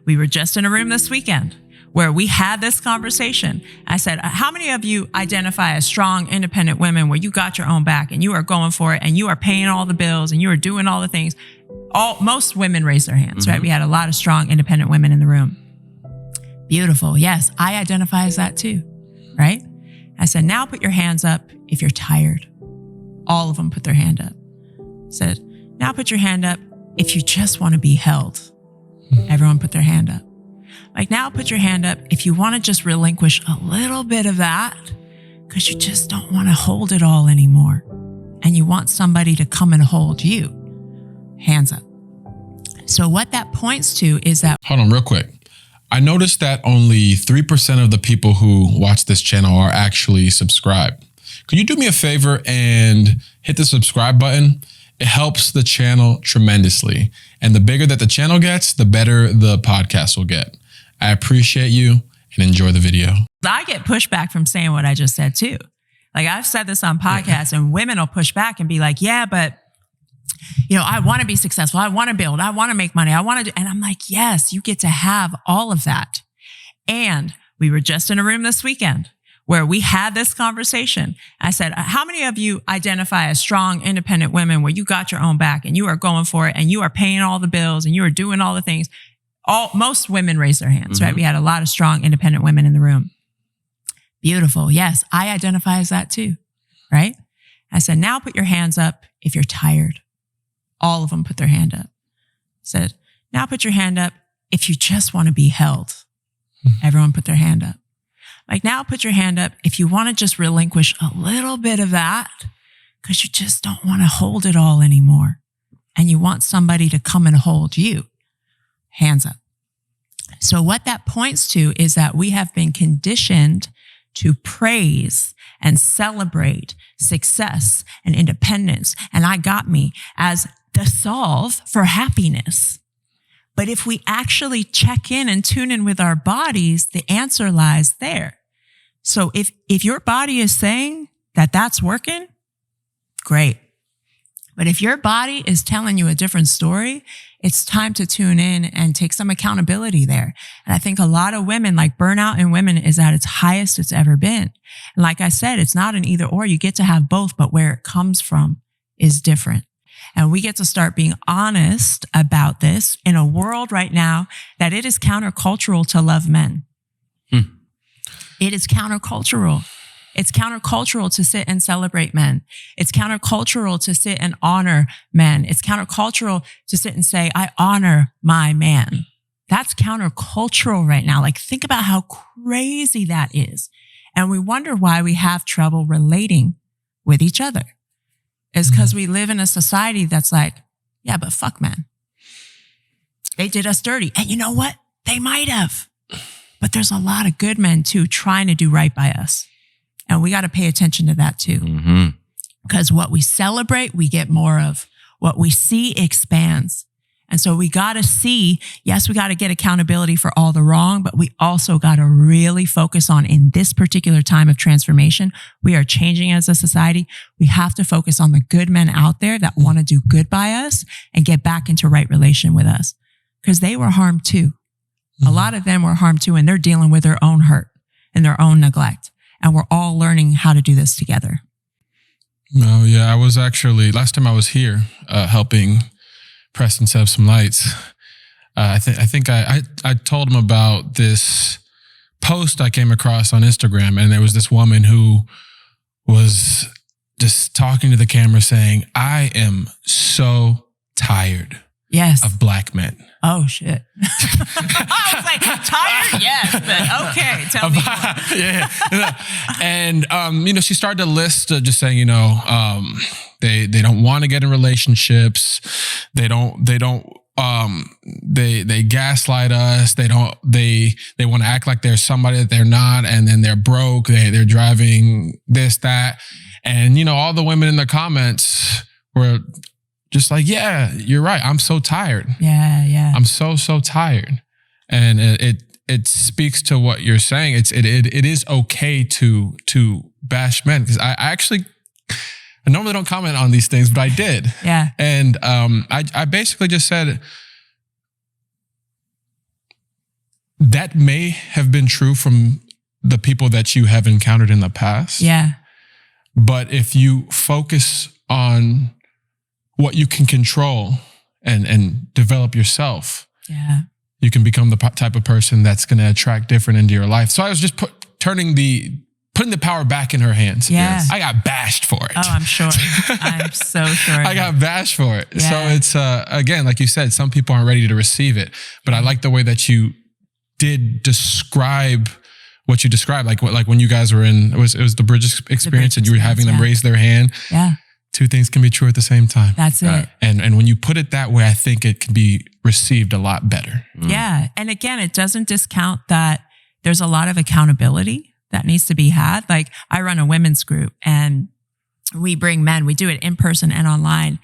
we were just in a room this weekend where we had this conversation. I said, how many of you identify as strong, independent women where you got your own back and you are going for it and you are paying all the bills and you are doing all the things? Most women raised their hands, right? We had a lot of strong, independent women in the room. Beautiful. Yes, I identify as that too, right? I said, now put your hands up if you're tired. All of them put their hand up. I said, now put your hand up if you just want to be held. Everyone put their hand up. Like, now put your hand up if you want to just relinquish a little bit of that because you just don't want to hold it all anymore. And you want somebody to come and hold you. Hands up. So what that points to is that... Hold on real quick. I noticed that only 3% of the people who watch this channel are actually subscribed. Could you do me a favor and hit the subscribe button? It helps the channel tremendously. And the bigger that the channel gets, the better the podcast will get. I appreciate you and enjoy the video. I get pushback from saying what I just said too. Like, I've said this on podcasts and women will push back and be like, yeah, but I want to be successful. I want to build. I want to make money. I want to do. And I'm like, yes, you get to have all of that. And we were just in a room this weekend where we had this conversation. I said, how many of you identify as strong, independent women where you got your own back and you are going for it and you are paying all the bills and you are doing all the things? Most women raised their hands, right? We had a lot of strong, independent women in the room. Beautiful. Yes, I identify as that too, right? I said, now put your hands up if you're tired. All of them put their hand up. I said, now put your hand up if you just want to be held. Everyone put their hand up. Like, now put your hand up if you want to just relinquish a little bit of that because you just don't want to hold it all anymore. And you want somebody to come and hold you. Hands up. So what that points to is that we have been conditioned to praise and celebrate success and independence and I got me as the solve for happiness. But if we actually check in and tune in with our bodies, the answer lies there. So if your body is saying that that's working, great. But if your body is telling you a different story, it's time to tune in and take some accountability there. And I think a lot of women, like, burnout in women is at its highest it's ever been. And like I said, it's not an either or. You get to have both, but where it comes from is different. And we get to start being honest about this in a world right now that it is countercultural to love men. It is countercultural. It's countercultural to sit and celebrate men. It's countercultural to sit and honor men. It's countercultural to sit and say, I honor my man. That's countercultural right now. Like, think about how crazy that is. And we wonder why we have trouble relating with each other. It's because we live in a society that's like, yeah, but fuck men. They did us dirty. And you know what? They might have. But there's a lot of good men too trying to do right by us. And we got to pay attention to that too. Because what we celebrate, we get more of. What we see expands. And so we got to see, yes, we got to get accountability for all the wrong, but we also got to really focus on, in this particular time of transformation, we are changing as a society. We have to focus on the good men out there that want to do good by us and get back into right relation with us. Because they were harmed too. A lot of them were harmed too, and they're dealing with their own hurt and their own neglect. And we're all learning how to do this together. No, yeah, I was actually, last time I was here, helping Preston set up some lights. I think I told him about this post I came across on Instagram, and there was this woman who was just talking to the camera saying, I am so tired of black men. Oh, shit. I was like, tired? Yes, but okay, tell me more. Yeah. And, she started to list just saying, they don't want to get in relationships. They gaslight us. They want to act like they're somebody that they're not. And then they're broke. They're driving this, that. And, all the women in the comments were just like, yeah, you're right. I'm so tired. Yeah. I'm so tired. And it speaks to what you're saying. It is okay to bash men, because I normally don't comment on these things, but I did. Yeah. And I basically just said, that may have been true from the people that you have encountered in the past. Yeah. But if you focus on what you can control and develop yourself, yeah, you can become the type of person that's going to attract different into your life. So I was just putting the power back in her hands. Yeah. Yes. I got bashed for it. Oh, I'm sure. I'm so sure. I got bashed for it. Yeah. So it's, again, like you said, some people aren't ready to receive it, but I like the way that you did describe what you described. Like when you guys were in, it was the bridge experience and you were having them raise their hand. Yeah. Two things can be true at the same time. That's it. And when you put it that way, I think it can be received a lot better. Yeah. And again, it doesn't discount that there's a lot of accountability that needs to be had. Like I run a women's group and we bring men, we do it in person and online.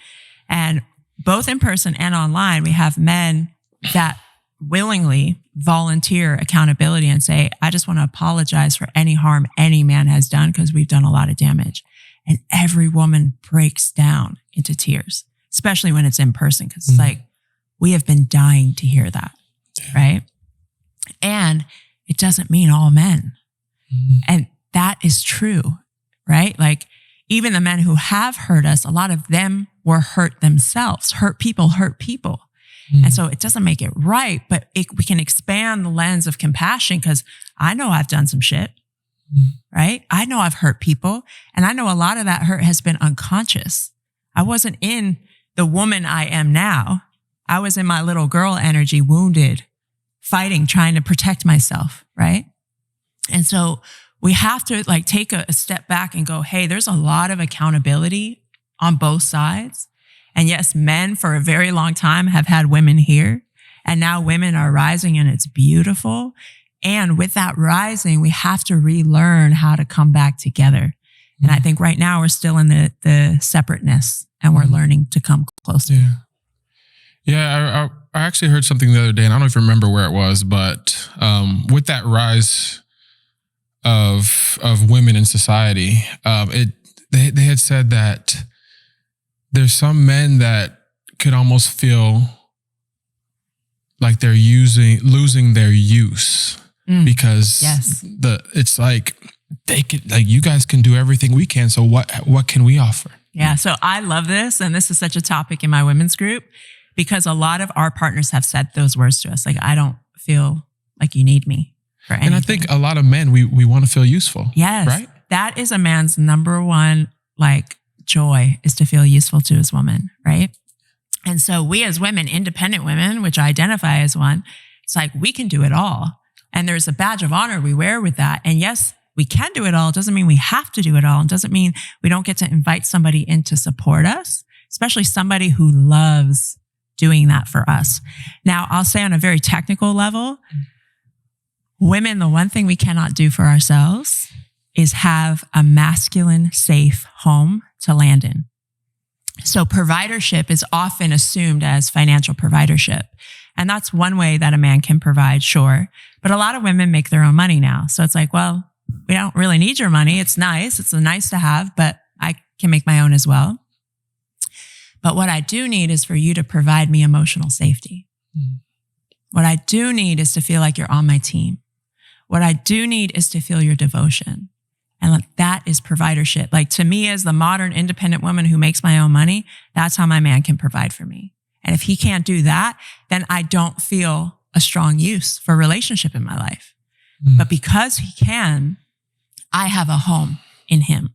And both in person and online, we have men that willingly volunteer accountability and say, I just want to apologize for any harm any man has done because we've done a lot of damage. And every woman breaks down into tears, especially when it's in person, because it's like, we have been dying to hear that, right? And it doesn't mean all men. And that is true, right? Like even the men who have hurt us, a lot of them were hurt themselves. Hurt people. And so it doesn't make it right, but we can expand the lens of compassion because I know I've done some shit. Right? I know I've hurt people and I know a lot of that hurt has been unconscious. I wasn't in the woman I am now. I was in my little girl energy, wounded, fighting, trying to protect myself. Right? And so we have to like take a step back and go, hey, there's a lot of accountability on both sides. And yes, men for a very long time have had women here and now women are rising and it's beautiful. And with that rising, we have to relearn how to come back together. And I think right now we're still in the separateness and we're learning to come closer. Yeah. Yeah. I actually heard something the other day and I don't even remember where it was, but with that rise of women in society, they had said that there's some men that could almost feel like they're losing their use. Because it's like you guys can do everything we can. So what can we offer? Yeah. So I love this. And this is such a topic in my women's group because a lot of our partners have said those words to us. Like, I don't feel like you need me for anything. And I think a lot of men, we want to feel useful. Yes. Right? That is a man's number one, like joy is to feel useful to his woman. Right. And so we as women, independent women, which I identify as one, it's like, we can do it all. And there's a badge of honor we wear with that. And yes, we can do it all. It doesn't mean we have to do it all. It doesn't mean we don't get to invite somebody in to support us, especially somebody who loves doing that for us. Now, I'll say on a very technical level, women, the one thing we cannot do for ourselves is have a masculine, safe home to land in. So providership is often assumed as financial providership. And that's one way that a man can provide, sure. But a lot of women make their own money now. So it's like, well, we don't really need your money. It's nice. It's nice to have, but I can make my own as well. But what I do need is for you to provide me emotional safety. What I do need is to feel like you're on my team. What I do need is to feel your devotion. And like that is providership. Like to me as the modern independent woman who makes my own money, that's how my man can provide for me. And if he can't do that, then I don't feel a strong use for relationship in my life. But because he can, I have a home in him.